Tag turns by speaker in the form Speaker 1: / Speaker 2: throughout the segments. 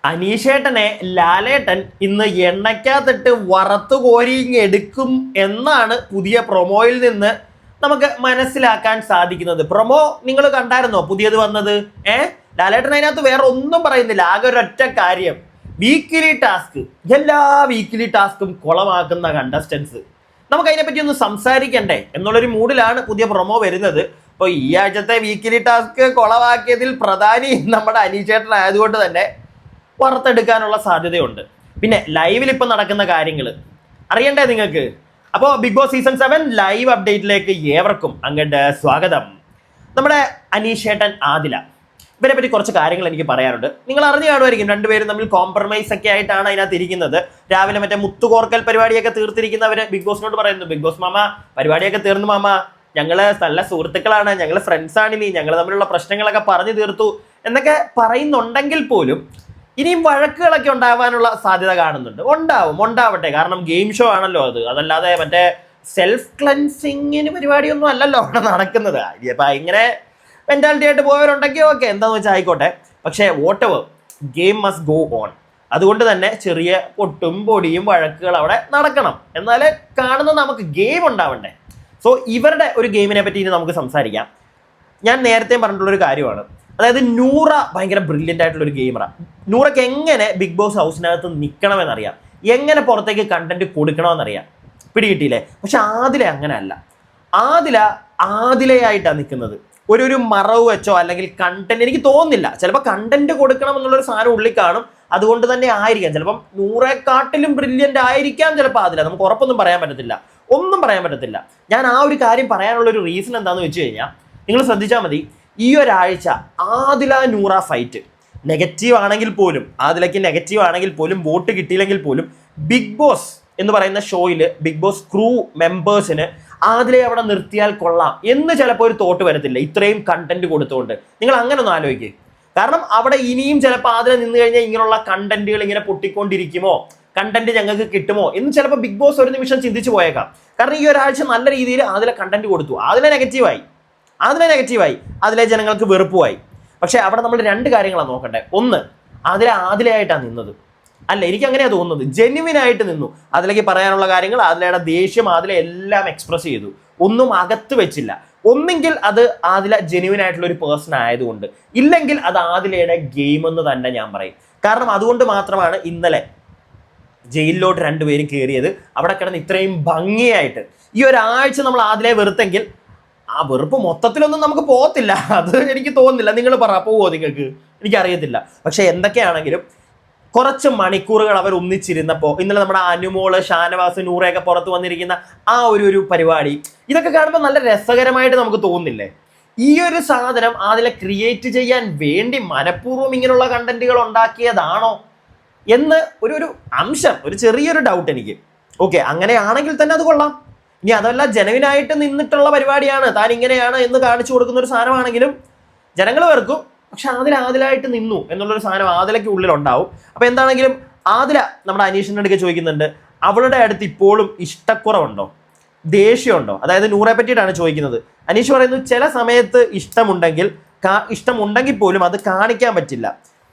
Speaker 1: അനീഷേട്ടനെ ലാലേട്ടൻ ഇന്ന് എണ്ണയ്ക്കകത്തിട്ട് വറുത്തു കോരി എടുക്കും എന്നാണ് പുതിയ പ്രൊമോയിൽ നിന്ന് നമുക്ക് മനസ്സിലാക്കാൻ സാധിക്കുന്നത്. പ്രൊമോ നിങ്ങൾ കണ്ടായിരുന്നോ? പുതിയത് വന്നത് ലാലേട്ടൻ അതിനകത്ത് വേറെ ഒന്നും പറയുന്നില്ല. ആകെ ഒരൊറ്റ കാര്യം, വീക്കിലി ടാസ്ക്. എല്ലാ വീക്കിലി ടാസ്കും കുളമാക്കുന്ന കണ്ടസ്റ്റൻസ്. നമുക്ക് അതിനെപ്പറ്റി ഒന്ന് സംസാരിക്കണ്ടേ എന്നുള്ളൊരു മൂഡിലാണ് പുതിയ പ്രൊമോ വരുന്നത്. അപ്പോൾ ഈ ആഴ്ചത്തെ വീക്കിലി ടാസ്ക് കുളമാക്കിയതിൽ പ്രധാനി നമ്മുടെ അനീഷേട്ടൻ ആയതുകൊണ്ട് തന്നെ വറുത്തെടുക്കാനുള്ള സാധ്യതയുണ്ട്. പിന്നെ ലൈവിൽ ഇപ്പം നടക്കുന്ന കാര്യങ്ങൾ അറിയണ്ടേ നിങ്ങൾക്ക്? അപ്പോൾ ബിഗ് ബോസ് സീസൺ 7 ലൈവ് അപ്ഡേറ്റിലേക്ക് ഏവർക്കും അങ്ങോട്ട് സ്വാഗതം. നമ്മുടെ അനീഷേട്ടൻ, ആദില, ഇവരെ പറ്റി കുറച്ച് കാര്യങ്ങൾ എനിക്ക് പറയാനുണ്ട്. നിങ്ങൾ അറിഞ്ഞു കാണുമായിരിക്കും, രണ്ടുപേരും തമ്മിൽ കോംപ്രമൈസ് ഒക്കെ ആയിട്ടാണ് അതിനകത്ത് ഇരിക്കുന്നത്. രാവിലെ മറ്റേ മുത്തുകോർക്കൽ പരിപാടിയൊക്കെ തീർത്തിരിക്കുന്നവര് ബിഗ് ബോസിനോട് പറയുന്നു, ബിഗ് ബോസ് മാമ പരിപാടിയൊക്കെ തീർന്നു മാമ, ഞങ്ങള് നല്ല സുഹൃത്തുക്കളാണ്, ഞങ്ങള് ഫ്രണ്ട്സാണ്, ഇനി ഞങ്ങൾ തമ്മിലുള്ള പ്രശ്നങ്ങളൊക്കെ പറഞ്ഞു തീർത്തു എന്നൊക്കെ പറയുന്നുണ്ടെങ്കിൽ പോലും ഇനിയും വഴക്കുകളൊക്കെ ഉണ്ടാവാനുള്ള സാധ്യത കാണുന്നുണ്ട്. ഉണ്ടാവട്ടെ, കാരണം ഗെയിം ഷോ ആണല്ലോ അത്. അതല്ലാതെ മറ്റേ സെൽഫ് ക്ലൻസിങ്ങിന് പരിപാടിയൊന്നും അല്ലല്ലോ അവിടെ നടക്കുന്നത്. ഇപ്പം ഇങ്ങനെ മെന്റാലിറ്റി ആയിട്ട് പോയവരുണ്ടെങ്കിൽ ഓക്കെ, എന്താന്ന് വെച്ചാൽ ആയിക്കോട്ടെ. പക്ഷേ whatever, game must go on. അതുകൊണ്ട് തന്നെ ചെറിയ പൊട്ടും പൊടിയും വഴക്കുകൾ അവിടെ നടക്കണം. എന്നാലേ കാണുന്ന നമുക്ക് ഗെയിം ഉണ്ടാവണ്ടേ. സോ ഇവരുടെ ഒരു ഗെയിമിനെ പറ്റി ഇനി നമുക്ക് സംസാരിക്കാം. ഞാൻ നേരത്തെ പറഞ്ഞിട്ടുള്ളൊരു കാര്യമാണ്, അതായത് നൂറ ഭയങ്കര ബ്രില്യൻ്റ് ആയിട്ടുള്ള ഒരു ഗെയിമറാണ്. നൂറയ്ക്ക് എങ്ങനെ ബിഗ് ബോസ് ഹൗസിനകത്ത് നിൽക്കണമെന്നറിയാം, എങ്ങനെ പുറത്തേക്ക് കണ്ടന്റ് കൊടുക്കണമെന്നറിയാം, പിടികിട്ടിയില്ലേ? പക്ഷെ ആദില അങ്ങനെയല്ല. ആദിലയായിട്ടാണ് നിൽക്കുന്നത്. ഒരു മറവ് വെച്ചോ അല്ലെങ്കിൽ കണ്ടന്റ്, എനിക്ക് തോന്നുന്നില്ല. ചിലപ്പോൾ കണ്ടന്റ് കൊടുക്കണം എന്നുള്ളൊരു സാധനം ഉള്ളിൽ കാണും, അതുകൊണ്ട് തന്നെ ആയിരിക്കാം. ചിലപ്പം നൂറെക്കാട്ടിലും ബ്രില്യൻ്റ് ആയിരിക്കാം ചിലപ്പോൾ ആദില. നമുക്ക് ഉറപ്പൊന്നും പറയാൻ പറ്റത്തില്ല, ഒന്നും പറയാൻ പറ്റത്തില്ല. ഞാൻ ആ ഒരു കാര്യം പറയാനുള്ളൊരു റീസൺ എന്താണെന്ന് വെച്ച് കഴിഞ്ഞാൽ, നിങ്ങൾ ശ്രദ്ധിച്ചാൽ മതി, ഈ ഒരാഴ്ച ആദില നൂറ ഫൈറ്റ് നെഗറ്റീവ് ആണെങ്കിൽ പോലും, ആദിലയ്ക്ക് നെഗറ്റീവ് ആണെങ്കിൽ പോലും, വോട്ട് കിട്ടിയില്ലെങ്കിൽ പോലും, ബിഗ് ബോസ് എന്ന് പറയുന്ന ഷോയിൽ ബിഗ് ബോസ് ക്രൂ മെമ്പേഴ്സിന് ആദിലയെ അവിടെ നിർത്തിയാൽ കൊള്ളാം എന്ന് ചിലപ്പോൾ ഒരു തോട്ട് വരത്തില്ല, ഇത്രയും കണ്ടന്റ് കൊടുത്തുകൊണ്ട്. നിങ്ങൾ അങ്ങനെ ഒന്ന് ആലോചിക്കുക. കാരണം അവിടെ ഇനിയും ചിലപ്പോൾ ആദില നിന്ന് കഴിഞ്ഞാൽ ഇങ്ങനെയുള്ള കണ്ടന്റുകൾ ഇങ്ങനെ പൊട്ടിക്കൊണ്ടിരിക്കുമോ, കണ്ടന്റ് ഞങ്ങൾക്ക് കിട്ടുമോ എന്ന് ചിലപ്പോൾ ബിഗ് ബോസ് ഒരു നിമിഷം ചിന്തിച്ചു പോയേക്കാം. കാരണം ഈ ഒരാഴ്ച നല്ല രീതിയിൽ ആദില കണ്ടന്റ് കൊടുത്തു, ആദില നെഗറ്റീവായി, അതിലെ ജനങ്ങൾക്ക് വെറുപ്പുമായി. പക്ഷെ അവിടെ നമ്മൾ രണ്ട് കാര്യങ്ങളാണ് നോക്കണ്ടേ. ഒന്ന്, ആദിലയായിട്ടാണ് നിന്നത്. അല്ല, എനിക്ക് അങ്ങനെയാണ് തോന്നുന്നത്. ജെന്യുവിൻ ആയിട്ട് നിന്നു. അതിലേക്ക് പറയാനുള്ള കാര്യങ്ങൾ, ആദിലയുടെ ദേഷ്യം ആദില എല്ലാം എക്സ്പ്രസ് ചെയ്തു, ഒന്നും അകത്ത് വെച്ചില്ല. ഒന്നെങ്കിൽ അത് ആദില ജെന്യുവിൻ ആയിട്ടുള്ള ഒരു പേഴ്സൺ ആയതുകൊണ്ട്, ഇല്ലെങ്കിൽ അത് ആദിലയുടെ ഗെയിം എന്ന് തന്നെ ഞാൻ പറയും. കാരണം അതുകൊണ്ട് മാത്രമാണ് ഇന്നലെ ജയിലിലോട്ട് രണ്ടുപേരും കയറിയത്. അവിടെ കിടന്ന് ഇത്രയും ഭംഗിയായിട്ട് ഈ ഒരാഴ്ച നമ്മൾ ആദിലയെ വെറുത്തെങ്കിൽ ആ വെറുപ്പ് മൊത്തത്തിലൊന്നും നമുക്ക് പോകത്തില്ല. അത് എനിക്ക് തോന്നുന്നില്ല. നിങ്ങൾ പോവോ? നിങ്ങൾക്ക്, എനിക്കറിയത്തില്ല. പക്ഷെ എന്തൊക്കെയാണെങ്കിലും കുറച്ച് മണിക്കൂറുകൾ അവർ ഒന്നിച്ചിരുന്നപ്പോൾ, ഇന്നലെ നമ്മുടെ അനുമോള്, ഷാനവാസ്, നൂറയൊക്കെ പുറത്ത് വന്നിരിക്കുന്ന ആ ഒരു പരിപാടി, ഇതൊക്കെ കാണുമ്പോൾ നല്ല രസകരമായിട്ട് നമുക്ക് തോന്നുന്നില്ലേ? ഈ ഒരു സാധനം അതിലെ ക്രിയേറ്റ് ചെയ്യാൻ വേണ്ടി മനഃപൂർവ്വം ഇങ്ങനെയുള്ള കണ്ടന്റുകൾ ഉണ്ടാക്കിയതാണോ എന്ന് ഒരു അംശം, ഒരു ചെറിയൊരു ഡൗട്ട് എനിക്ക്. ഓക്കെ, അങ്ങനെയാണെങ്കിൽ തന്നെ അത് കൊള്ളാം. ഇനി അതല്ല, ജനുവിനായിട്ട് നിന്നിട്ടുള്ള പരിപാടിയാണ്, താൻ ഇങ്ങനെയാണ് എന്ന് കാണിച്ചു കൊടുക്കുന്ന ഒരു സാധനമാണെങ്കിലും ജനങ്ങൾ വെറുക്കും. പക്ഷെ ആദിലായിട്ട് നിന്നു എന്നുള്ളൊരു സാധനം ആദിലയ്ക്ക് ഉള്ളിലുണ്ടാവും. അപ്പോൾ എന്താണെങ്കിലും ആദില നമ്മുടെ അനീഷിൻ്റെ അടുക്ക് ചോദിക്കുന്നുണ്ട്, അവളുടെ അടുത്ത് ഇപ്പോഴും ഇഷ്ടക്കുറവുണ്ടോ, ദേഷ്യമുണ്ടോ? അതായത് നൂറെ പറ്റിയിട്ടാണ് ചോദിക്കുന്നത്. അനീഷ് പറയുന്നു, ചില സമയത്ത് ഇഷ്ടമുണ്ടെങ്കിൽ പോലും അത് കാണിക്കാൻ പറ്റില്ല.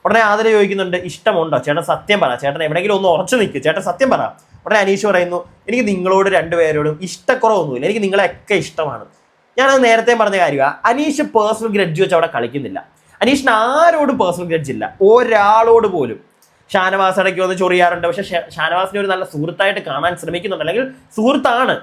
Speaker 1: ഉടനെ ആദില ചോദിക്കുന്നുണ്ട്, ഇഷ്ടമുണ്ടോ ചേട്ടൻ? സത്യം പറ ചേട്ടൻ, എവിടെയെങ്കിലും ഒന്ന് ഉറച്ചു നിൽക്കുക ചേട്ടൻ, സത്യം പറ. ഉടനെ അനീഷ് പറയുന്നു, എനിക്ക് നിങ്ങളോട് രണ്ടുപേരോടും ഇഷ്ടക്കുറവൊന്നുമില്ല, എനിക്ക് നിങ്ങളെയൊക്കെ ഇഷ്ടമാണ്. ഞാനത് നേരത്തെ പറഞ്ഞ കാര്യമാണ്. അനീഷ് പേഴ്സണൽ ഗ്രഡ്ജ് വെച്ച് അവിടെ കളിക്കുന്നില്ല. അനീഷിന് ആരോടും പേഴ്സണൽ ഗ്രഡ്ജ് ഇല്ല, ഒരാളോട് പോലും. ഷാനവാസ് ഇടയ്ക്ക് വന്ന് ചൊറിയാറുണ്ട്, പക്ഷെ ഷാനവാസിനെ ഒരു നല്ല സുഹൃത്തായിട്ട് കാണാൻ ശ്രമിക്കുന്നുണ്ട്, അല്ലെങ്കിൽ സുഹൃത്താണ്,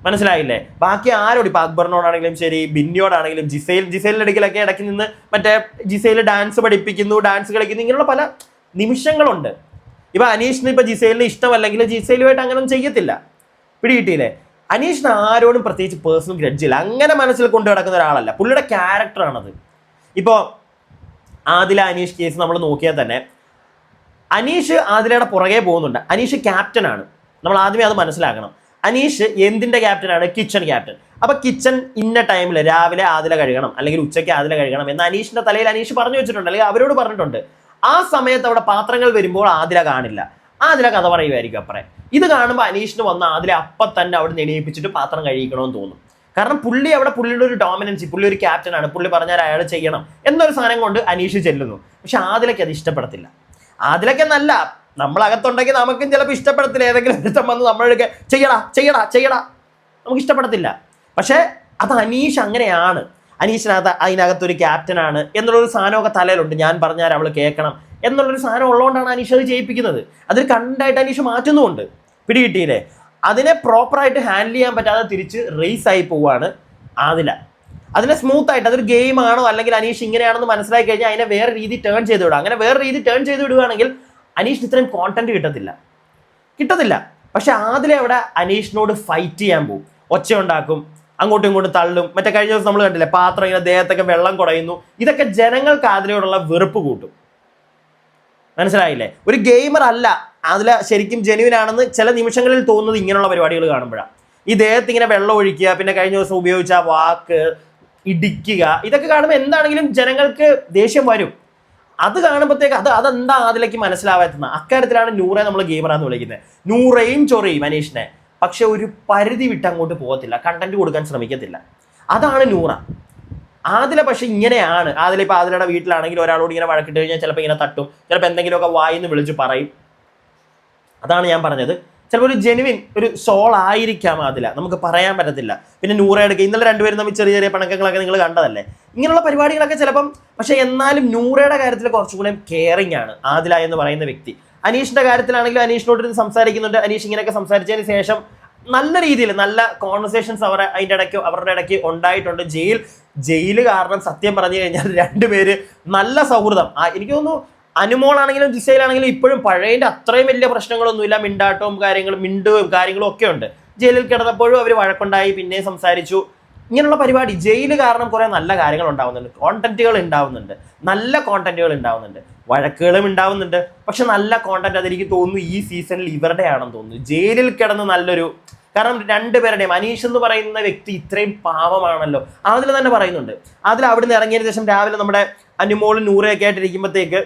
Speaker 1: മനസ്സിലായില്ലേ? ബാക്കി ആരോട്, ഇപ്പം അക്ബറിനോടാണെങ്കിലും ശരി, ബിന്നിയോടാണെങ്കിലും, ജിസൈലിൻ്റെ ഇടയ്ക്കിലൊക്കെ ഇടയ്ക്ക് നിന്ന് മറ്റേ ജിസൈൽ ഡാൻസ് പഠിപ്പിക്കുന്നു, ഡാൻസ് കളിക്കുന്നു, ഇങ്ങനെയുള്ള പല നിമിഷങ്ങളുണ്ട്. ഇപ്പം അനീഷിന് ഇപ്പം ജിസൈലിന് ഇഷ്ടമല്ലെങ്കിൽ ജിസൈലുമായിട്ട് അങ്ങനെ ചെയ്യത്തില്ല, പിടികിട്ടിയില്ലേ? അനീഷിന് ആരോടും പ്രത്യേകിച്ച് പേഴ്സണൽ ഗ്രഡ്ജില്ല, അങ്ങനെ മനസ്സിൽ കൊണ്ടു നടക്കുന്ന ഒരാളല്ല, പുള്ളിയുടെ ക്യാരക്ടറാണത്. ഇപ്പോൾ ആദില അനീഷ് കേസ് നമ്മൾ നോക്കിയാൽ തന്നെ അനീഷ് ആദിലയുടെ പുറകെ പോകുന്നുണ്ട്. അനീഷ് ക്യാപ്റ്റനാണ്, നമ്മൾ ആദ്യമേ അത് മനസ്സിലാക്കണം. അനീഷ് എന്തിൻ്റെ ക്യാപ്റ്റനാണ്? Kitchen captain. അപ്പോൾ കിച്ചൺ ഇന്ന ടൈമിൽ രാവിലെ ആദില കഴുകണം, അല്ലെങ്കിൽ ഉച്ചയ്ക്ക് ആദില കഴുകണം എന്ന് അനീഷിൻ്റെ തലയിൽ അനീഷ് പറഞ്ഞു വെച്ചിട്ടുണ്ട്, അല്ലെങ്കിൽ അവരോട് പറഞ്ഞിട്ടുണ്ട്. ആ സമയത്ത് അവിടെ പാത്രങ്ങൾ വരുമ്പോൾ ആദില കാണില്ല, ആദില കഥ പറയുമായിരിക്കും അപ്പറേ. ഇത് കാണുമ്പോൾ അനീഷിന് വന്ന ആദില അപ്പം തന്നെ അവിടെ എണീപ്പിച്ചിട്ട് പാത്രം കഴിക്കണമെന്ന് തോന്നും. കാരണം പുള്ളിയുടെ ഒരു ഡോമിനൻസി, പുള്ളി ഒരു ക്യാപ്റ്റനാണ്, പുള്ളി പറഞ്ഞാൽ അയാൾ ചെയ്യണം എന്നൊരു സാധനം കൊണ്ട് അനീഷ് ചെല്ലുന്നു. പക്ഷെ ആദിലയ്ക്ക് അത് ഇഷ്ടപ്പെടത്തില്ല. അതിലൊക്കെ നല്ല നമ്മളകത്തുണ്ടെങ്കിൽ നമുക്കും ചിലപ്പോൾ ഇഷ്ടപ്പെടത്തില്ല, ഏതെങ്കിലും ഒരുത്തം വന്ന് നമ്മളൊക്കെ ചെയ്യടാ നമുക്ക് ഇഷ്ടപ്പെടത്തില്ല. പക്ഷേ അത് അനീഷ് അങ്ങനെയാണ്. അതിനകത്തൊരു ക്യാപ്റ്റനാണ് എന്നുള്ളൊരു സാധനമൊക്കെ തലയിലുണ്ട്. ഞാൻ പറഞ്ഞാൽ അവൾ കേൾക്കണം എന്നുള്ളൊരു സാധനം ഉള്ളതുകൊണ്ടാണ് അനീഷ് അത് ചെയ്യിപ്പിക്കുന്നത്. അതൊരു കണ്ടായിട്ട് അനീഷ് മാറ്റുന്നുമുണ്ട്. പിടികിട്ടിയില്ലേ? അതിനെ പ്രോപ്പറായിട്ട് ഹാൻഡിൽ ചെയ്യാൻ പറ്റാതെ തിരിച്ച് റേസ് ആയി പോവുകയാണ് ആദില. അതിനെ സ്മൂത്ത് ആയിട്ട് അതൊരു ഗെയിം ആണോ അല്ലെങ്കിൽ അനീഷ് ഇങ്ങനെയാണെന്ന് മനസ്സിലാക്കി കഴിഞ്ഞാൽ അതിനെ വേറെ രീതി ടേൺ ചെയ്ത് വിടുക. അങ്ങനെ വേറെ രീതി ടേൺ ചെയ്ത് വിടുകയാണെങ്കിൽ അനീഷിന് ഇത്രയും കോണ്ടന്റ് കിട്ടത്തില്ല. പക്ഷെ ആദില അവിടെ അനീഷിനോട് ഫൈറ്റ് ചെയ്യാൻ പോകും, ഒച്ച ഉണ്ടാക്കും, അങ്ങോട്ടും ഇങ്ങോട്ടും തള്ളും. മറ്റേ കഴിഞ്ഞ ദിവസം നമ്മൾ കണ്ടില്ലേ, പാത്രം ഇങ്ങനെ ദേഹത്തൊക്കെ വെള്ളം കുടയുന്നു. ഇതൊക്കെ ജനങ്ങൾക്ക് ആദിലയോടുള്ള വെറുപ്പ് കൂട്ടും. മനസ്സിലായില്ലേ? ഒരു ഗെയിമർ അല്ല അതിൽ ശരിക്കും ജെന്യുവിൻ ആണെന്ന് ചില നിമിഷങ്ങളിൽ തോന്നുന്നത് ഇങ്ങനെയുള്ള പരിപാടികൾ കാണുമ്പോഴാണ്. ഈ ദേഹത്ത് ഇങ്ങനെ വെള്ളം ഒഴിക്കുക, പിന്നെ കഴിഞ്ഞ ദിവസം ഉപയോഗിച്ച വാക്ക് ഇടിക്കുക, ഇതൊക്കെ കാണുമ്പോൾ എന്താണെങ്കിലും ജനങ്ങൾക്ക് ദേഷ്യം വരും. അത് കാണുമ്പോഴത്തേക്ക് അതെന്താ അതിലേക്ക് മനസ്സിലാവാത്തുന്ന അക്കാര്യത്തിലാണ് നൂറെ നമ്മൾ ഗെയിമറാന്ന് വിളിക്കുന്നത്. നൂറയും ചൊറിയും അനീഷിനെ, പക്ഷെ ഒരു പരിധി വിട്ട് അങ്ങോട്ട് പോകത്തില്ല, കണ്ടന്റ് കൊടുക്കാൻ ശ്രമിക്കത്തില്ല. അതാണ് നൂറ. ആദില പക്ഷെ ഇങ്ങനെയാണ്. ഇപ്പൊ ആദിലയുടെ വീട്ടിലാണെങ്കിൽ ഒരാളോട് ഇങ്ങനെ വഴക്കിട്ട് കഴിഞ്ഞാൽ ചിലപ്പോൾ ഇങ്ങനെ തട്ടും, ചിലപ്പോൾ എന്തെങ്കിലുമൊക്കെ വായിന്ന് വിളിച്ച് പറയും. അതാണ് ഞാൻ പറഞ്ഞത്. ചിലപ്പോൾ ഒരു ജെനുവിൻ ഒരു സോൾ ആയിരിക്കാം ആദില, നമുക്ക് പറയാൻ പറ്റത്തില്ല. പിന്നെ നൂറ എടുക്കുക, ഇന്നലെ രണ്ടുപേരും തമ്മിൽ ചെറിയ ചെറിയ പണക്കങ്ങളൊക്കെ നിങ്ങൾ കണ്ടതല്ലേ. ഇങ്ങനെയുള്ള പരിപാടികളൊക്കെ ചിലപ്പം, പക്ഷെ എന്നാലും നൂറയുടെ കാര്യത്തിൽ കുറച്ചുകൂടെ കെയറിങ് ആണ് ആദില എന്ന് പറയുന്ന വ്യക്തി. അനീഷിന്റെ കാര്യത്തിലാണെങ്കിലും അനീഷിനോട് സംസാരിക്കുന്നുണ്ട്. അനീഷ് ഇങ്ങനെയൊക്കെ സംസാരിച്ചതിന് ശേഷം നല്ല രീതിയിൽ നല്ല കോൺവെർസേഷൻസ് അവരുടെ ഇടയ്ക്ക് ഉണ്ടായിട്ടുണ്ട്. ജയിൽ കാരണം സത്യം പറഞ്ഞു കഴിഞ്ഞാൽ രണ്ടുപേര് നല്ല സൗഹൃദം. എനിക്ക് തോന്നുന്നു അനുമോളാണെങ്കിലും ജിസയിലാണെങ്കിലും ഇപ്പോഴും പഴയതിൻ്റെ അത്രയും വലിയ പ്രശ്നങ്ങളൊന്നുമില്ല. മിണ്ടും കാര്യങ്ങളും ഒക്കെ ഉണ്ട്. ജയിലിൽ കിടന്നപ്പോഴും അവർ വഴക്കുണ്ടായി, പിന്നെ സംസാരിച്ചു. ഇങ്ങനെയുള്ള പരിപാടി ജയിൽ കാരണം കുറെ നല്ല കാര്യങ്ങൾ ഉണ്ടാവുന്നുണ്ട്, കോണ്ടന്റുകൾ ഉണ്ടാവുന്നുണ്ട്, നല്ല കോണ്ടന്റുകൾ ഉണ്ടാവുന്നുണ്ട്, വഴക്കുകളും ഉണ്ടാവുന്നുണ്ട്. പക്ഷെ നല്ല കോണ്ടന്റ് അതെനിക്ക് തോന്നുന്നു ഈ സീസണിൽ ഇവരുടെ ആണെന്ന് തോന്നുന്നു. ജയിലിൽ കിടന്ന് നല്ലൊരു, കാരണം രണ്ടുപേരുടെയും അനീഷ് എന്ന് പറയുന്ന വ്യക്തി ഇത്രയും പാവമാണല്ലോ. അതിൽ തന്നെ പറയുന്നുണ്ട്. അവിടെ നിന്ന് ഇറങ്ങിയതിന് ശേഷം രാവിലെ നമ്മുടെ അനുമോളും നൂറയൊക്കെ ആയിട്ടിരിക്കുമ്പോഴത്തേക്ക്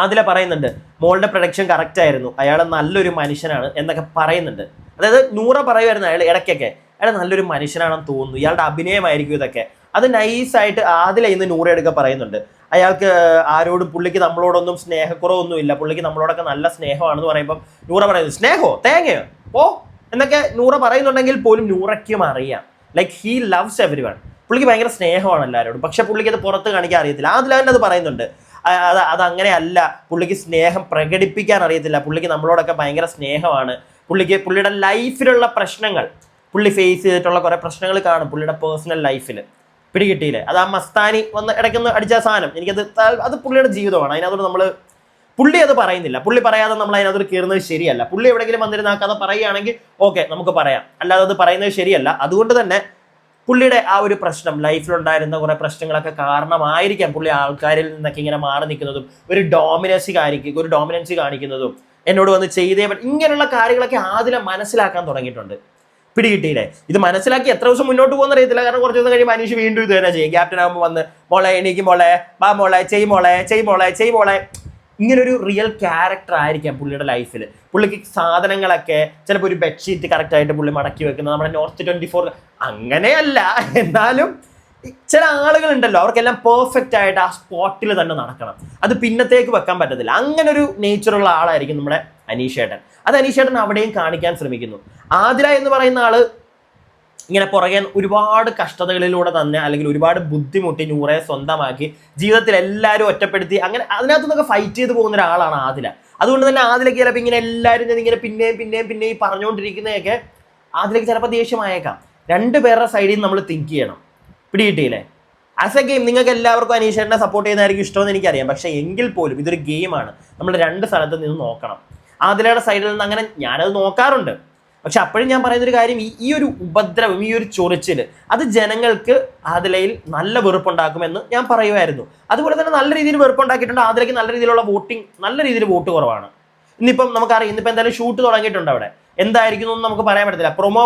Speaker 1: അതിലെ പറയുന്നുണ്ട് മോളുടെ പ്രൊഡക്ഷൻ കറക്റ്റ് ആയിരുന്നു, അയാൾ നല്ലൊരു മനുഷ്യനാണ് എന്നൊക്കെ പറയുന്നുണ്ട്. അതായത് നൂറ പറയുമായിരുന്നു അയാൾ ഇടയ്ക്കൊക്കെ അയാൾ നല്ലൊരു മനുഷ്യനാണെന്ന് തോന്നുന്നു, ഇയാളുടെ അഭിനയമായിരിക്കും ഇതൊക്കെ. അത് നൈസായിട്ട് ആദില ഇന്ന് നൂറയെടുക്കെ പറയുന്നുണ്ട്. അയാൾക്ക് ആരോടും, പുള്ളിക്ക് നമ്മളോടൊന്നും സ്നേഹക്കുറവൊന്നും ഇല്ല, പുള്ളിക്ക് നമ്മളോടൊക്കെ നല്ല സ്നേഹമാണെന്ന് പറയുമ്പോൾ നൂറ പറയുന്നു സ്നേഹോ തേങ്ങയോ ഓ എന്നൊക്കെ നൂറ പറയുന്നുണ്ടെങ്കിൽ പോലും നൂറയ്ക്കും അറിയാം ഹീ ലവ്സ് എവരി വൺ. പുള്ളിക്ക് ഭയങ്കര സ്നേഹമാണ് എല്ലാവരോടും. പക്ഷെ പുള്ളിക്ക് അത് പുറത്ത് കാണിക്കാൻ അറിയത്തില്ല. അതിൽ അത് പറയുന്നുണ്ട്. അതങ്ങനെയല്ല, പുള്ളിക്ക് സ്നേഹം പ്രകടിപ്പിക്കാൻ അറിയത്തില്ല, പുള്ളിക്ക് നമ്മളോടൊക്കെ ഭയങ്കര സ്നേഹമാണ്. പുള്ളിയുടെ ലൈഫിലുള്ള പ്രശ്നങ്ങൾ, പുള്ളി ഫേസ് ചെയ്തിട്ടുള്ള കുറെ പ്രശ്നങ്ങൾ കാണും പുള്ളിയുടെ പേഴ്സണൽ ലൈഫിൽ. പിടികിട്ടിയില്ലേ? അത് ആ മസ്താനി വന്ന് ഇടയ്ക്കൊന്ന് അടിച്ച സാധനം, അത് പുള്ളിയുടെ ജീവിതമാണ്. അതിനകത്തോട് പുള്ളി അത് പറയുന്നില്ല. പുള്ളി പറയാതെ നമ്മൾ അതിനകത്തോട് കയറുന്നത് ശരിയല്ല. പുള്ളി എവിടെയെങ്കിലും വന്നിരുന്ന കഥ പറയുകയാണെങ്കിൽ ഓക്കെ നമുക്ക് പറയാം, അല്ലാതെ അത് പറയുന്നത് ശരിയല്ല. അതുകൊണ്ട് തന്നെ പുള്ളിയുടെ ആ ഒരു പ്രശ്നം, ലൈഫിലുണ്ടായിരുന്ന കുറെ പ്രശ്നങ്ങളൊക്കെ കാരണമായിരിക്കാം പുള്ളി ആൾക്കാരിൽ നിന്നൊക്കെ ഇങ്ങനെ മാറി നിൽക്കുന്നതും ഒരു ഡോമിനൻസി കാണിക്കുന്നതും, എന്നോട് വന്ന് ചെയ്തേ ഇങ്ങനെയുള്ള കാര്യങ്ങളൊക്കെ ആദില മനസ്സിലാക്കാൻ തുടങ്ങിയിട്ടുണ്ട്. പിടികിട്ടിയില്ലേ? ഇത് മനസ്സിലാക്കി എത്ര ദിവസം മുന്നോട്ട് പോകുന്ന അറിയത്തില്ല. കാരണം കുറച്ച് ദിവസം കഴിയുമ്പോൾ അനീഷ് വീണ്ടും ഇത് തന്നെ ചെയ്യും. ക്യാപ്റ്റൻ ആകുമ്പോൾ വന്ന് മോളെ എണീക്ക് മോളെ, വാ മോളെ, ചെയ് മോളെ. ഇങ്ങനൊരു റിയൽ ക്യാരക്ടർ ആയിരിക്കാം പുള്ളിയുടെ ലൈഫിൽ. പുള്ളിക്ക് സാധനങ്ങളൊക്കെ ചിലപ്പോൾ ഒരു ബെഡ്ഷീറ്റ് കറക്റ്റായിട്ട് പുള്ളി മടക്കി വെക്കുന്നത് നമ്മുടെ നോർത്ത് 24 അങ്ങനെയല്ല. എന്നാലും ചില ആളുകളുണ്ടല്ലോ, അവർക്കെല്ലാം പെർഫെക്റ്റ് ആയിട്ട് ആ സ്പോട്ടിൽ തന്നെ നടക്കണം, അത് പിന്നത്തേക്ക് വെക്കാൻ പറ്റത്തില്ല. അങ്ങനെ ഒരു നേച്ചറുള്ള ആളായിരിക്കും നമ്മുടെ അനീഷേട്ടൻ. അത് അനീഷേട്ടൻ അവിടെയും കാണിക്കാൻ ശ്രമിക്കുന്നു. ആതിര എന്ന് പറയുന്ന ആള് ഇങ്ങനെ പുറകെ ഒരുപാട് കഷ്ടതകളിലൂടെ തന്നെ അല്ലെങ്കിൽ ഒരുപാട് ബുദ്ധിമുട്ടി നൂറെ സ്വന്തമാക്കി ജീവിതത്തിൽ എല്ലാവരും ഒറ്റപ്പെടുത്തി അങ്ങനെ അതിനകത്തു നിന്നൊക്കെ ഫൈറ്റ് ചെയ്ത് പോകുന്ന ഒരാളാണ് ആദില. അതുകൊണ്ട് തന്നെ ആദിലയ്ക്ക് ചിലപ്പോൾ ഇങ്ങനെ എല്ലാവരും ഇങ്ങനെ പിന്നെയും പറഞ്ഞുകൊണ്ടിരിക്കുന്നതൊക്കെ ആദിലയ്ക്ക് ചിലപ്പോൾ ദേഷ്യമായേക്കാം. രണ്ടുപേരുടെ സൈഡിൽ നിന്ന് നമ്മൾ തിങ്ക് ചെയ്യണം. പിടികിട്ടിയില്ലേ? ആസ് എ ഗെയിം നിങ്ങൾക്ക് എല്ലാവർക്കും അനീഷേട്ടനെ സപ്പോർട്ട് ചെയ്യുന്നതായിരിക്കും ഇഷ്ടമെന്ന് എനിക്കറിയാം. പക്ഷേ എങ്കിൽ പോലും ഇതൊരു ഗെയിമാണ്, നമ്മൾ രണ്ട് സ്ഥലത്ത് നിന്ന് നോക്കണം. ആദിലയുടെ സൈഡിൽ നിന്ന് അങ്ങനെ ഞാനത് നോക്കാറുണ്ട്. പക്ഷെ അപ്പോഴും ഞാൻ പറയുന്നൊരു കാര്യം, ഈ ഒരു ഉപദ്രവം, ഈ ഒരു ചൊറിച്ചിൽ അത് ജനങ്ങൾക്ക് ആദിലയിൽ നല്ല വെറുപ്പുണ്ടാക്കുമെന്ന് ഞാൻ പറയുമായിരുന്നു. അതുപോലെ തന്നെ നല്ല രീതിയിൽ വെറുപ്പുണ്ടാക്കിയിട്ടുണ്ട്. ആദിലയ്ക്ക് നല്ല രീതിയിലുള്ള നല്ല രീതിയിൽ വോട്ട് കുറവാണ്. ഇന്നിപ്പം നമുക്കറിയാം, ഇന്നിപ്പോൾ എന്തായാലും ഷൂട്ട് തുടങ്ങിയിട്ടുണ്ട്. അവിടെ എന്തായിരിക്കും എന്ന് നമുക്ക് പറയാൻ പറ്റത്തില്ല. പ്രൊമോ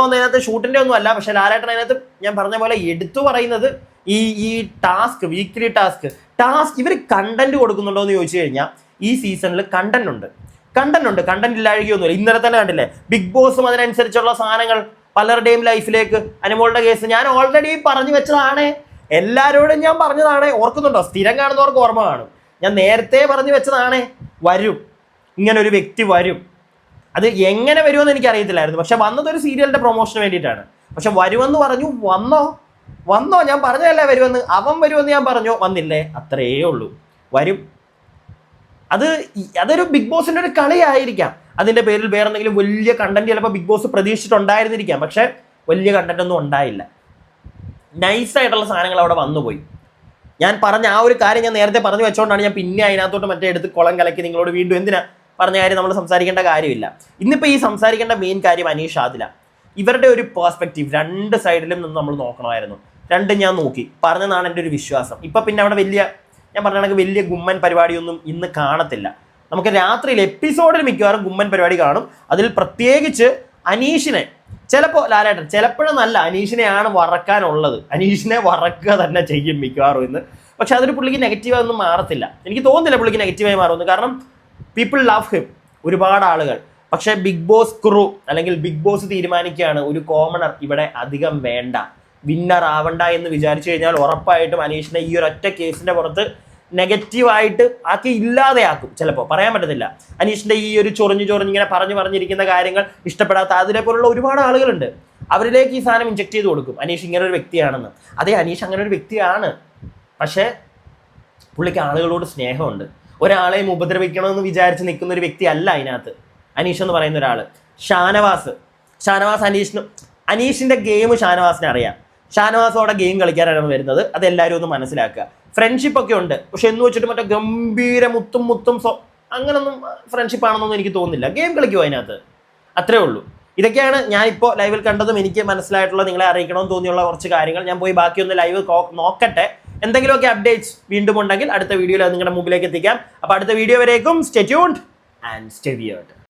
Speaker 1: വന്നതിനകത്ത് ഷൂട്ടിൻ്റെ ഒന്നും അല്ല. പക്ഷെ ലാലേട്ടൻ അതിനകത്ത് ഞാൻ പറഞ്ഞ പോലെ എടുത്തു പറയുന്നത് ഈ ടാസ്ക്, വീക്ക്ലി ടാസ്ക് ഇവർ കണ്ടന്റ് കൊടുക്കുന്നുണ്ടോ എന്ന് ചോദിച്ചു കഴിഞ്ഞാൽ ഈ സീസണിൽ കണ്ടന്റ് ഇല്ലാഴികയൊന്നുമില്ല. ഇന്നലെ തന്നെ കണ്ടില്ലേ, ബിഗ് ബോസും അതിനനുസരിച്ചുള്ള സാധനങ്ങൾ പലരുടെയും ലൈഫിലേക്ക്. അനുമോളുടെ കേസ് ഞാൻ ഓൾറെഡി പറഞ്ഞു വെച്ചതാണ്, എല്ലാവരോടും ഞാൻ പറഞ്ഞതാണ്. ഓർക്കുന്നുണ്ടോ? സ്ഥിരം കാണുന്നവർക്ക് ഓർമ്മ കാണും. ഞാൻ നേരത്തെ പറഞ്ഞു വെച്ചതാണ്, വരും, ഇങ്ങനെ ഒരു വ്യക്തി വരും. അത് എങ്ങനെ വരുമെന്ന് എനിക്ക് അറിയത്തില്ലായിരുന്നു. പക്ഷെ വന്നത് ഒരു സീരിയലിന്റെ പ്രൊമോഷന് വേണ്ടിയിട്ടാണ്. പക്ഷെ വരുമെന്ന് പറഞ്ഞു, വന്നോ ഞാൻ പറഞ്ഞതല്ലേ വരുമെന്ന്. അവൻ വരുമെന്ന് ഞാൻ പറഞ്ഞോ, വന്നില്ലേ, അത്രയേ ഉള്ളൂ. വരും. അതൊരു ബിഗ് ബോസിന്റെ ഒരു കളിയായിരിക്കാം. അതിന്റെ പേരിൽ വേറെ എന്തെങ്കിലും വലിയ കണ്ടന്റ് ചിലപ്പോൾ ബിഗ് ബോസ് പ്രതീക്ഷിച്ചിട്ടുണ്ടായിരുന്നിരിക്കാം. പക്ഷെ വലിയ കണ്ടന്റ് ഒന്നും ഉണ്ടായില്ല. നൈസായിട്ടുള്ള സാധനങ്ങൾ അവിടെ വന്നുപോയി. ഞാൻ പറഞ്ഞ ആ ഒരു കാര്യം ഞാൻ നേരത്തെ പറഞ്ഞു വെച്ചോണ്ടാണ് ഞാൻ പിന്നെ അതിനകത്തോട്ട് മറ്റേ എടുത്ത് കുളം കലക്കി നിങ്ങളോട് വീണ്ടും എന്തിനാ പറഞ്ഞ കാര്യം നമ്മൾ സംസാരിക്കേണ്ട കാര്യമില്ല. ഇന്നിപ്പോൾ ഈ സംസാരിക്കേണ്ട മെയിൻ കാര്യം അനീഷ് ആദില. ഇവരുടെ ഒരു പെർസ്പെക്റ്റീവ് രണ്ട് സൈഡിലും നിന്ന് നമ്മൾ നോക്കണമായിരുന്നു. രണ്ടും ഞാൻ നോക്കി പറഞ്ഞതാണ് എൻ്റെ ഒരു വിശ്വാസം. ഇപ്പം പിന്നെ അവിടെ ഞാൻ പറഞ്ഞ കണക്ക് വലിയ ഗുമ്മൻ പരിപാടിയൊന്നും ഇന്ന് കാണത്തില്ല. നമുക്ക് രാത്രിയിൽ എപ്പിസോഡിൽ മിക്കവാറും ഗുമ്മൻ പരിപാടി കാണും. അതിൽ പ്രത്യേകിച്ച് അനീഷിനെ ചിലപ്പോൾ ലാലേട്ടൻ, ചിലപ്പോഴും നല്ല അനീഷിനെയാണ് വറക്കാനുള്ളത്. അനീഷിനെ വറക്കുക തന്നെ ചെയ്യും മിക്കവാറും ഇന്ന്. പക്ഷെ അതൊരു പുള്ളിക്ക് നെഗറ്റീവായൊന്നും മാറത്തില്ല. എനിക്ക് തോന്നുന്നില്ല പുള്ളിക്ക് നെഗറ്റീവായി മാറുമെന്ന്. കാരണം പീപ്പിൾ ലവ് ഹിം, ഒരുപാട് ആളുകൾ. പക്ഷെ ബിഗ് ബോസ് ക്രൂ അല്ലെങ്കിൽ ബിഗ് ബോസ് തീരുമാനിക്കുകയാണ് ഒരു കോമണർ ഇവിടെ അധികം വേണ്ട, വിന്നർ ആവണ്ട എന്ന് വിചാരിച്ചു കഴിഞ്ഞാൽ ഉറപ്പായിട്ടും അനീഷിനെ ഈ ഒരു ഒറ്റ കേസിന്റെ പുറത്ത് നെഗറ്റീവായിട്ട് ആക്കി ഇല്ലാതെയാക്കും. ചിലപ്പോൾ പറയാൻ പറ്റത്തില്ല. അനീഷിന്റെ ഈ ഒരു ചൊറിഞ്ഞിങ്ങനെ പറഞ്ഞിരിക്കുന്ന കാര്യങ്ങൾ ഇഷ്ടപ്പെടാത്ത അതിനെപ്പോലുള്ള ഒരുപാട് ആളുകളുണ്ട്. അവരിലേക്ക് ഈ സാധനം ഇഞ്ചെക്ട് ചെയ്ത് കൊടുക്കും, അനീഷ് ഇങ്ങനെ ഒരു വ്യക്തിയാണെന്ന്. അതേ, അനീഷ് അങ്ങനെ ഒരു വ്യക്തിയാണ്. പക്ഷേ പുള്ളിക്ക് ആളുകളോട് സ്നേഹമുണ്ട്. ഒരാളെയും ഉപദ്രവിക്കണമെന്ന് വിചാരിച്ച് നിൽക്കുന്ന ഒരു വ്യക്തിയല്ല അതിനകത്ത് അനീഷ് എന്ന് പറയുന്ന ഒരാൾ. ഷാനവാസ് അനീഷിന്റെ ഗെയിം ഷാനവാസിനെ അറിയാം. ഷാനവാസോടെ ഗെയിം കളിക്കാനാണ് വരുന്നത്. അതെല്ലാവരും ഒന്ന് മനസ്സിലാക്കുക. ഫ്രണ്ട്ഷിപ്പ് ഒക്കെ ഉണ്ട്, പക്ഷെ എന്ന് വെച്ചിട്ട് മറ്റേ ഗംഭീര മുത്തും അങ്ങനൊന്നും ഫ്രണ്ട്ഷിപ്പ് ആണെന്നൊന്നും എനിക്ക് തോന്നുന്നില്ല. ഗെയിം കളിക്കുമോ അതിനകത്ത്, അത്രേ ഉള്ളൂ. ഇതൊക്കെയാണ് ഞാനിപ്പോൾ ലൈവിൽ കണ്ടതും എനിക്ക് മനസ്സിലായിട്ടുള്ള, നിങ്ങളെ അറിയിക്കണമെന്ന് തോന്നിയുള്ള കുറച്ച് കാര്യങ്ങൾ. ഞാൻ പോയി ബാക്കിയൊന്ന് ലൈവ് നോക്കട്ടെ. എന്തെങ്കിലുമൊക്കെ അപ്ഡേറ്റ്സ് വീണ്ടും ഉണ്ടെങ്കിൽ അടുത്ത വീഡിയോയിൽ അത് നിങ്ങളുടെ മുമ്പിലേക്ക് എത്തിക്കാം. അപ്പോൾ അടുത്ത വീഡിയോ വരേക്കും stay tuned and stay weird.